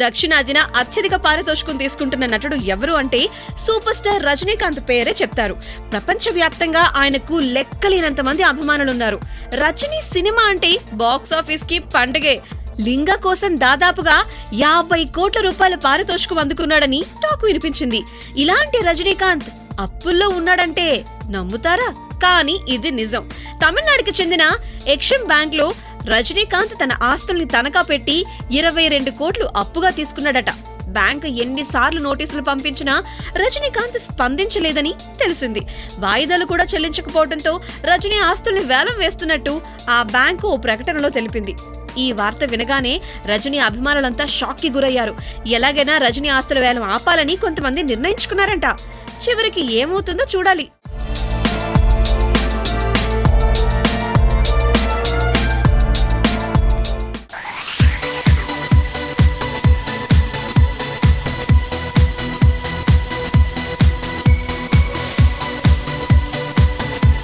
దక్షిణాదిన అత్యధిక పారితోషికం తీసుకుంటున్న నటుడు ఎవరు అంటే సూపర్ స్టార్ రజనీకాంత్ పేరే చెప్తారు. ప్రపంచవ్యాప్తంగా ఆయనకు లెక్కలేనంత మంది అభిమానులున్నారు. రజనీ సినిమా అంటే బాక్సాఫీస్ కి పండగే. లింగ కోసం దాదాపుగా 50 కోట్ల రూపాయల పారితోషికం అందుకున్నాడని టాక్ వినిపించింది. ఇలాంటి రజనీకాంత్ అప్పుల్లో ఉన్నాడంటే నమ్ముతారా? కానీ ఇది నిజం. తమిళనాడుకి చెందిన ఎక్సిమ్ బ్యాంక్ లో రజనీకాంత్ తన ఆస్తుల్ని తనఖా పెట్టి 22 కోట్లు అప్పుగా తీసుకున్నాడట. బ్యాంకు ఎన్నిసార్లు నోటీసులు పంపించినా రజనీకాంత్ స్పందించలేదని తెలిసింది. వాయిదాలు కూడా చెల్లించకపోవడంతో రజనీ ఆస్తుల్ని వేలం వేస్తున్నట్టు ఆ బ్యాంకు ఓ ప్రకటనలో తెలిపింది. ఈ వార్త వినగానే రజనీ అభిమానులంతా షాక్ కి గురయ్యారు. ఎలాగైనా రజనీ ఆస్తుల వేలం ఆపాలని కొంతమంది నిర్ణయించుకున్నారంట. చివరికి ఏమవుతుందో చూడాలి.